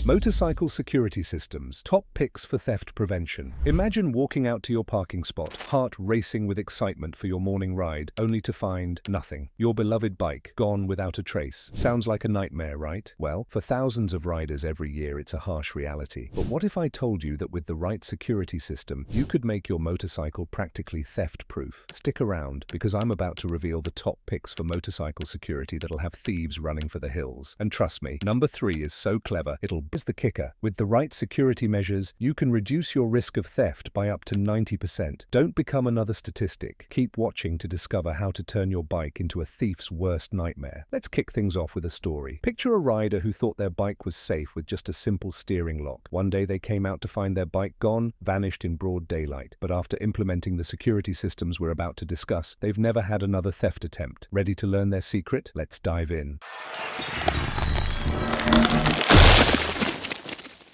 Motorcycle security systems. Top picks for theft prevention. Imagine walking out to your parking spot, heart racing with excitement for your morning ride, only to find nothing. Your beloved bike, gone without a trace. Sounds like a nightmare, right? Well, for thousands of riders every year, it's a harsh reality. But what if I told you that with the right security system, you could make your motorcycle practically theft-proof? Stick around, because I'm about to reveal the top picks for motorcycle security that'll have thieves running for the hills. And trust me, number 3 is so clever, is the kicker. With the right security measures, you can reduce your risk of theft by up to 90%. Don't become another statistic. Keep watching to discover how to turn your bike into a thief's worst nightmare. Let's kick things off with a story. Picture a rider who thought their bike was safe with just a simple steering lock. One day they came out to find their bike gone, vanished in broad daylight. But after implementing the security systems we're about to discuss, they've never had another theft attempt. Ready to learn their secret? Let's dive in.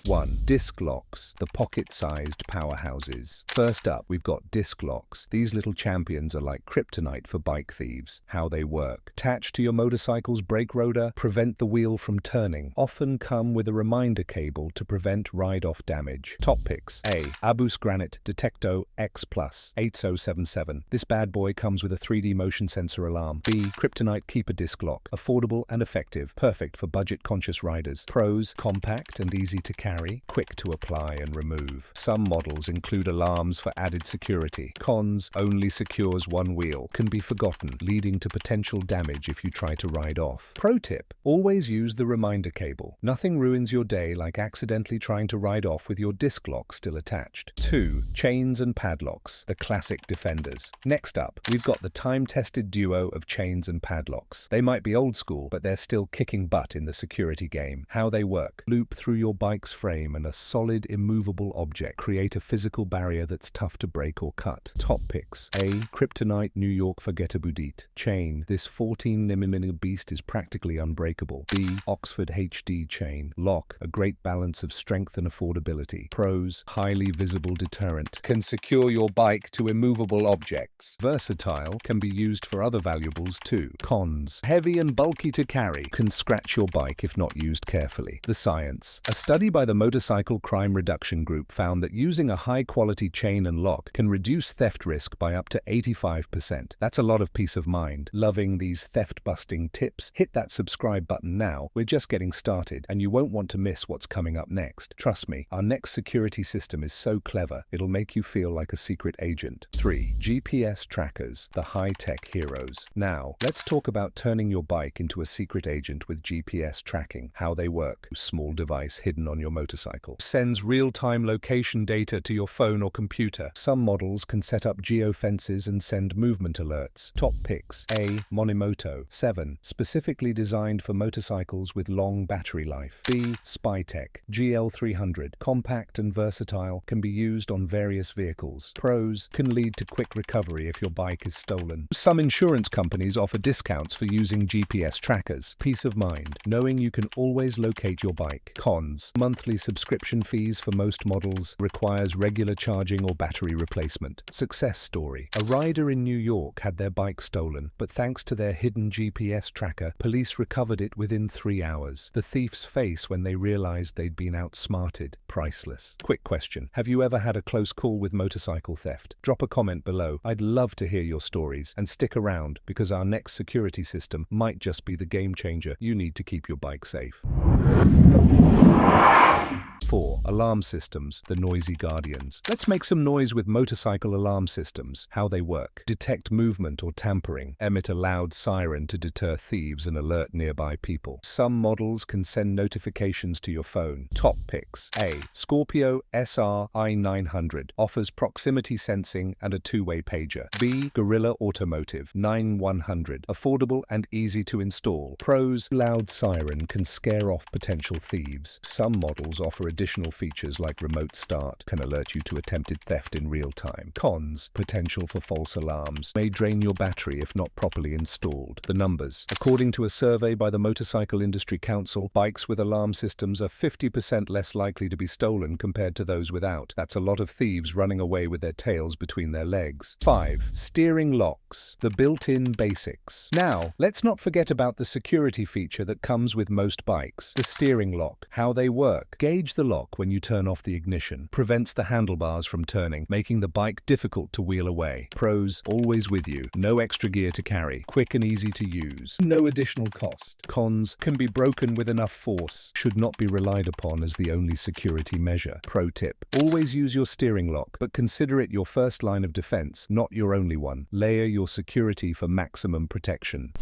1. Disc locks, the pocket-sized powerhouses. First up, we've got disc locks. These little champions are like kryptonite for bike thieves. How they work. Attached to your motorcycle's brake rotor, prevent the wheel from turning. Often come with a reminder cable to prevent ride-off damage. Top picks. A. Abus Granite Detecto X Plus 8077. This bad boy comes with a 3D motion sensor alarm. B. Kryptonite Keeper Disc Lock. Affordable and effective. Perfect for budget-conscious riders. Pros. Compact and easy to carry. Quick to apply and remove. Some models include alarms for added security. Cons, only secures one wheel. Can be forgotten, leading to potential damage if you try to ride off. Pro tip, always use the reminder cable. Nothing ruins your day like accidentally trying to ride off with your disc lock still attached. 2. Chains and padlocks, the classic defenders. Next up, we've got the time-tested duo of chains and padlocks. They might be old school, but they're still kicking butt in the security game. How they work. Loop through your bike's frame and a solid, immovable object. Create a physical barrier that's tough to break or cut. Top picks. A. Kryptonite New York Forgetabudit Chain. This 14mm beast is practically unbreakable. B. Oxford HD Chain. Lock. A great balance of strength and affordability. Pros. Highly visible deterrent. Can secure your bike to immovable objects. Versatile. Can be used for other valuables too. Cons. Heavy and bulky to carry. Can scratch your bike if not used carefully. The science. A study by the Motorcycle Crime Reduction Group found that using a high-quality chain and lock can reduce theft risk by up to 85%. That's a lot of peace of mind. Loving these theft-busting tips? Hit that subscribe button now. We're just getting started, and you won't want to miss what's coming up next. Trust me, our next security system is so clever, it'll make you feel like a secret agent. 3. GPS trackers, the high-tech heroes. Now, let's talk about turning your bike into a secret agent with GPS tracking. How they work. Small device hidden on your motorcycle. Sends real-time location data to your phone or computer. Some models can set up geofences and send movement alerts. Top picks. A. Monimoto 7. Specifically designed for motorcycles with long battery life. B. Spytech GL300. Compact and versatile. Can be used on various vehicles. Pros. Can lead to quick recovery if your bike is stolen. Some insurance companies offer discounts for using GPS trackers. Peace of mind, knowing you can always locate your bike. Cons. Monthly subscription fees for most models. Requires regular charging or battery replacement. Success story. A rider in New York had their bike stolen, but thanks to their hidden GPS tracker, police recovered it within 3 hours. The thief's face when they realized they'd been outsmarted. Priceless. Quick question. Have you ever had a close call with motorcycle theft? Drop a comment below. I'd love to hear your stories. And stick around, because our next security system might just be the game changer you need to keep your bike safe. 4. Alarm systems, the noisy guardians. Let's make some noise with motorcycle alarm systems. How they work. Detect movement or tampering. Emit a loud siren to deter thieves and alert nearby people. Some models can send notifications to your phone. Top picks. A. Scorpio SR i900. Offers proximity sensing and a two-way pager. B. Gorilla Automotive 9100. Affordable and easy to install. Pros. Loud siren can scare off potential thieves. Some models offer additional features like remote start can alert you to attempted theft in real time. Cons: potential for false alarms, may drain your battery if not properly installed. The numbers. According to a survey by the Motorcycle Industry Council, bikes with alarm systems are 50% less likely to be stolen compared to those without. That's a lot of thieves running away with their tails between their legs. 5. Steering locks. The built-in basics. Now, let's not forget about the security feature that comes with most bikes. The steering lock. How they work. Gauge the lock when you turn off the ignition. Prevents the handlebars from turning, making the bike difficult to wheel away. Pros: always with you. No extra gear to carry. Quick and easy to use. No additional cost. Cons: can be broken with enough force. Should not be relied upon as the only security measure. Pro tip: always use your steering lock, but consider it your first line of defense, not your only one. Layer your security for maximum protection.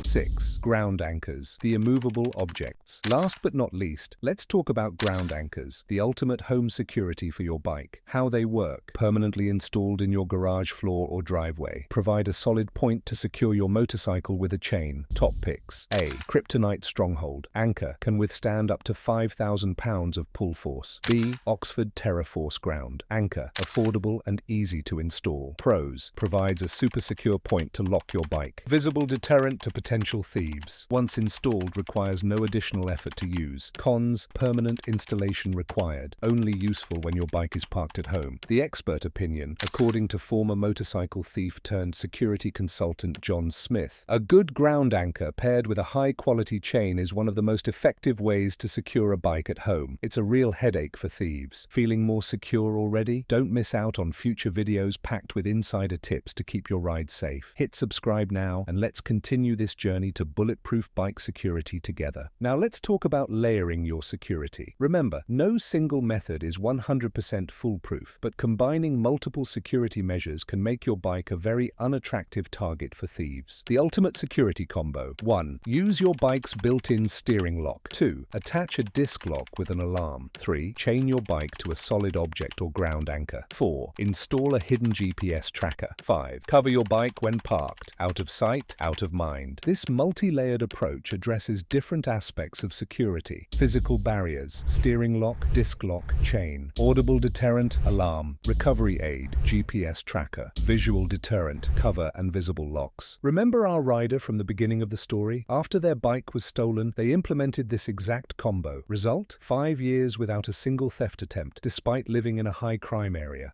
6. Ground anchors, the immovable objects. Last but not least, let's talk about ground anchors, the ultimate home security for your bike. How they work. Permanently installed in your garage floor or driveway. Provide a solid point to secure your motorcycle with a chain. Top picks. A. Kryptonite stronghold. Anchor can withstand up to 5,000 pounds of pull force. B. Oxford TerraForce ground. Anchor, affordable and easy to install. Pros: provides a super secure point to lock your bike. Visible deterrent to potential thieves. Once installed, requires no additional effort to use. Cons: permanent installation required. Only useful when your bike is parked at home. The expert opinion, according to former motorcycle thief turned security consultant John Smith. A good ground anchor paired with a high-quality chain is one of the most effective ways to secure a bike at home. It's a real headache for thieves. Feeling more secure already? Don't miss out on future videos packed with insider tips to keep your ride safe. Hit subscribe now and let's continue this journey to bulletproof bike security together. Now let's talk about layering your security. Remember, no single method is 100% foolproof, but combining multiple security measures can make your bike a very unattractive target for thieves. The ultimate security combo. 1. Use your bike's built-in steering lock. 2. Attach a disc lock with an alarm. 3. Chain your bike to a solid object or ground anchor. 4. Install a hidden GPS tracker. 5. Cover your bike when parked. Out of sight, out of mind. This multi-layered approach addresses different aspects of security. Physical barriers, steering lock, disc lock, chain. Audible deterrent, alarm. Recovery aid, GPS tracker. Visual deterrent, cover and visible locks. Remember our rider from the beginning of the story? After their bike was stolen, they implemented this exact combo. Result? 5 years without a single theft attempt, despite living in a high-crime area.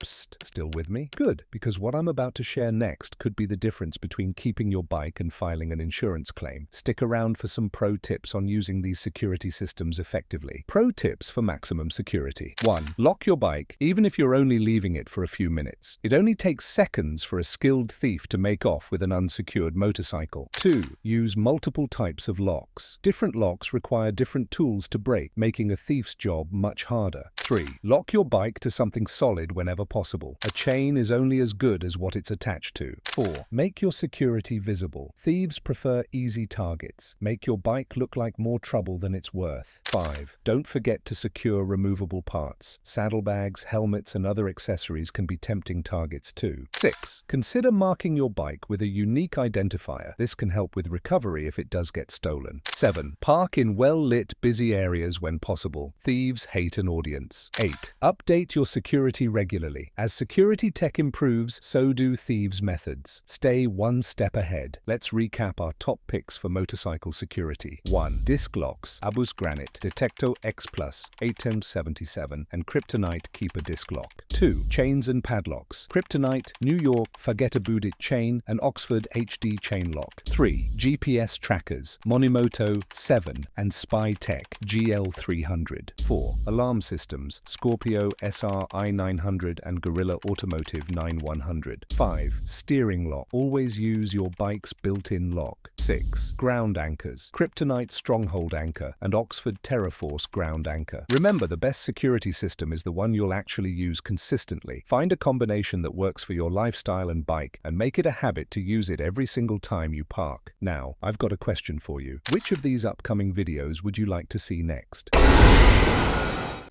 Psst, still with me? Good, because what I'm about to share next could be the difference between keeping your bike and filing an insurance claim. Stick around for some pro tips on using these security systems effectively. Pro tips for maximum security. 1. Lock your bike, even if you're only leaving it for a few minutes. It only takes seconds for a skilled thief to make off with an unsecured motorcycle. 2. Use multiple types of locks. Different locks require different tools to break, making a thief's job much harder. 3. Lock your bike to something solid whenever possible. A chain is only as good as what it's attached to. 4. Make your security visible. Thieves prefer easy targets. Make your bike look like more trouble than it's worth. 5. Don't forget to secure removable parts. Saddlebags, helmets, and other accessories can be tempting targets too. 6. Consider marking your bike with a unique identifier. This can help with recovery if it does get stolen. 7. Park in well-lit, busy areas when possible. Thieves hate an audience. 8. Update your security regularly. As security tech improves, so do thieves' methods. Stay one step ahead. Let's recap our top picks for motorcycle security. 1. Disc locks, Abus Granite, Detecto X Plus, 877, and Kryptonite Keeper disc lock. 2. Chains and padlocks, Kryptonite, New York, Forgetabudit chain, and Oxford HD chain lock. 3. GPS trackers, Monimoto 7 and Spy Tech GL300. 4. Alarm systems, Scorpio SR i900 and Gorilla Automotive 9100. 5. Steering lock. Always use your bike's built-in lock. 6. Ground anchors. Kryptonite Stronghold anchor and Oxford TerraForce ground anchor. Remember, the best security system is the one you'll actually use consistently. Find a combination that works for your lifestyle and bike and make it a habit to use it every single time you park. Now, I've got a question for you. Which of these upcoming videos would you like to see next?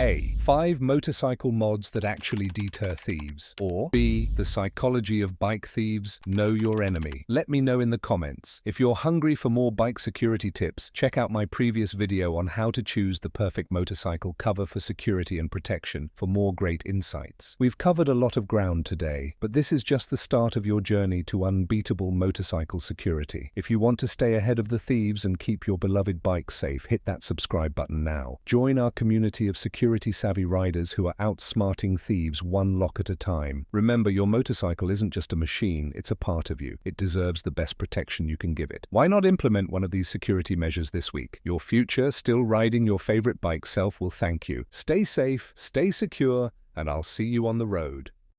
A. 5 motorcycle mods that actually deter thieves. Or B. The psychology of bike thieves. Know your enemy. Let me know in the comments. If you're hungry for more bike security tips, check out my previous video on how to choose the perfect motorcycle cover for security and protection for more great insights. We've covered a lot of ground today, but this is just the start of your journey to unbeatable motorcycle security. If you want to stay ahead of the thieves and keep your beloved bike safe, hit that subscribe button now. Join our community of security-savvy riders who are outsmarting thieves one lock at a time. Remember, your motorcycle isn't just a machine, it's a part of you. It deserves the best protection you can give it. Why not implement one of these security measures this week? Your future, still riding your favorite bike self, will thank you. Stay safe, stay secure, and I'll see you on the road.